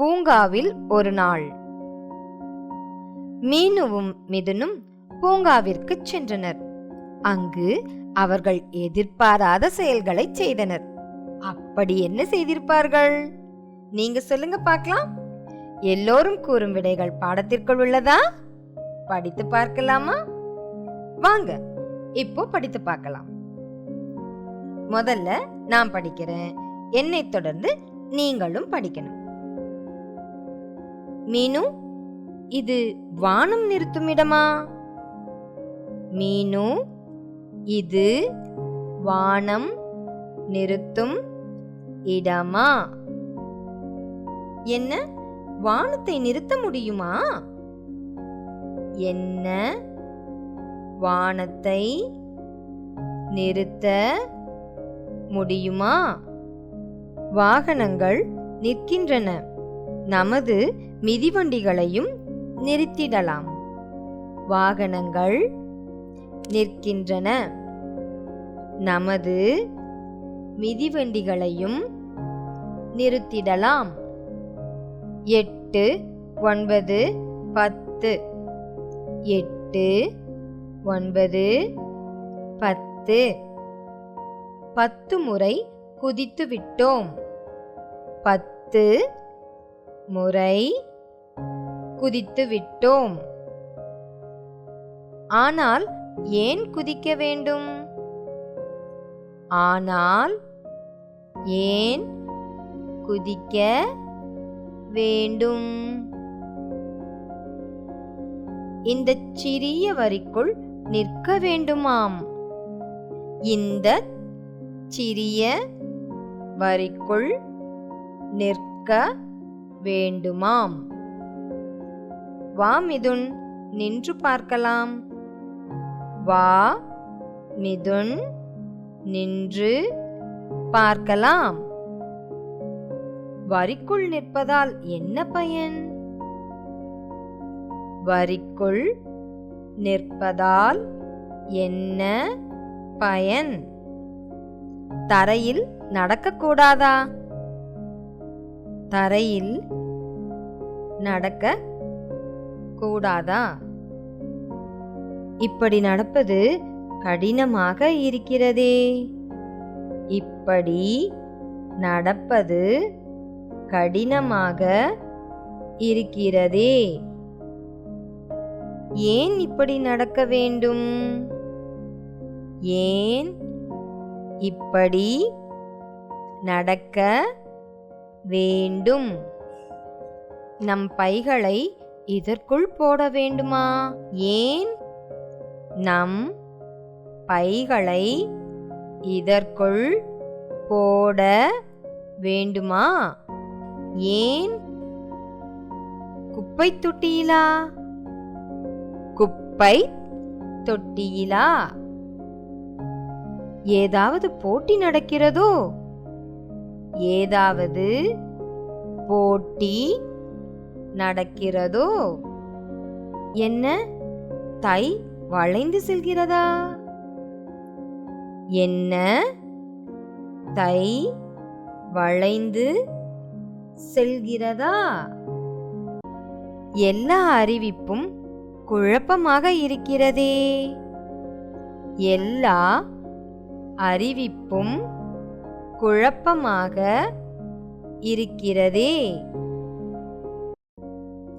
பூங்காவில் ஒரு நாள். மீனுவும் மிதுனும் பூங்காவிற்கு சென்றனர். அங்கு அவர்கள் எதிர்பாராத செயல்களை செய்தனர். அப்படி என்ன செய்திருப்பார்கள்? நீங்க சொல்லுங்க பார்க்கலாம். எல்லோரும் கூறும் விடைகள் பாடத்திற்குள் உள்ளதா? படித்து பார்க்கலாமா? வாங்க இப்போ படித்து பார்க்கலாம். முதல்ல நான் படிக்கிறேன், என்னை தொடர்ந்து நீங்களும் படிக்கணும். மீனு, இது வானம் நிறுத்தும் இடமா? மீனு, இது வானம் நிறுத்தும் இடமா? என்ன, வானத்தை நிறுத்த முடியுமா? என்ன, வானத்தை நிறுத்த முடியுமா? வாகனங்கள் நிற்கின்றன. நமது மிதிவண்டிகளையும் நிறுத்திடலாம். வாகனங்கள் நிற்கின்றன. நமது மிதிவண்டிகளையும் நிறுத்திடலாம். 8, 9, 10. 8, 9, 10. 10 முறை குதித்து விட்டோம். 10 முறை குதித்து விட்டோம். ஆனால் ஏன் குதிக்க வேண்டும்? ஆனால் ஏன் குதிக்க வேண்டும்? இந்த சிறிய வரிக்குள் நிற்க வேண்டுமாம். இந்த சிறிய வரிக்குள் நிற்க வேண்டுமாம். வா மிதுன், நின்று பார்க்கலாம். வா மிதுன், நின்று பார்க்கலாம். வரிக்குள் நிற்பதால் என்ன பயன்? வரிக்குள் நிற்பதால் என்ன பயன்? தரையில் நடக்கக்கூடாதா? தரையில் நடக்க கூடாதா? இப்படி நடப்பது கடினமாக இருக்கிறதே. இப்படி நடப்பது கடினமாக இருக்கிறதே. ஏன் இப்படி நடக்க வேண்டும்? ஏன் இப்படி நடக்க வேண்டும்? நம் பைகளை இதற்குள் போட வேண்டுமா? ஏன் நம் பைகளை இதற்குள் போட வேண்டுமா? ஏன் குப்பை தொட்டியிலா? குப்பை தொட்டியிலா? ஏதாவது போட்டி நடக்கிறதோ? ஏதாவது போட்டி நடக்கிறதோ? என்ன, தை வளைந்து செல்கிறதா? என்ன, தை வளைந்து செல்கிறதா? எல்லா அறிவிப்பும் குழப்பமாக இருக்கிறதே. எல்லா அறிவிப்பும் குழப்பமாக இருக்கிறதே.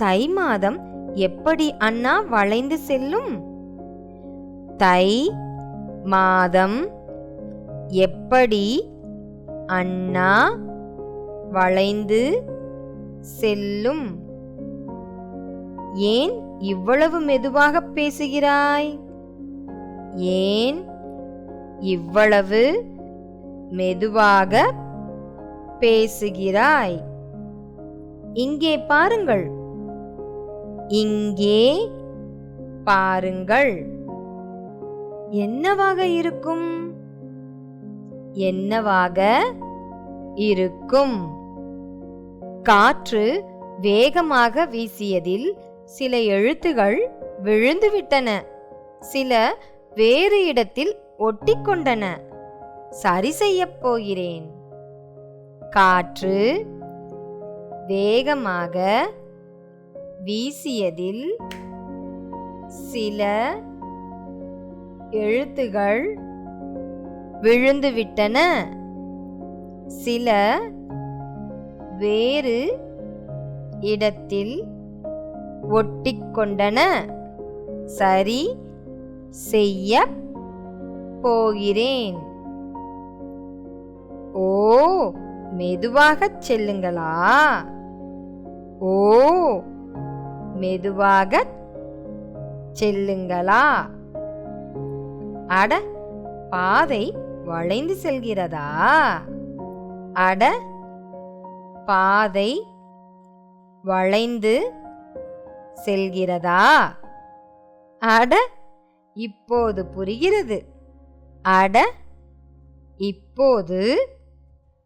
தை மாதம் எப்படி அண்ணா வளைந்து செல்லும்? தை மாதம் எப்படி அண்ணா வளைந்து செல்லும்? ஏன் இவ்வளவு மெதுவாக பேசுகிறாய்? ஏன் இவ்வளவு மெதுவாக பேசுகிறாய்? இங்கே பாருங்கள். இங்கே பாருங்கள். என்னவாக இருக்கும்? என்னவாக இருக்கும்? காற்று வேகமாக வீசியதில் சில எழுத்துகள் விழுந்துவிட்டன. சில வேறு இடத்தில் ஒட்டிக்கொண்டன. சரி செய்யப் போகிறேன். காற்று வேகமாக வீசியதில் சில எழுத்துகள் விழுந்துவிட்டன. சில வேறு இடத்தில் ஒட்டிக்கொண்டன. சரி செய்ய போகிறேன். ஓ, மெதுவாகச் செல்லுங்களா? ஓ, மெதுவாகச் செல்லுங்களா? அட, பாதை வளைந்து செல்கிறதா? அட, பாதை வளைந்து செல்கிறதா? அட, இப்போது புரிகிறது. அட, இப்போது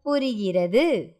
புரிகிறது.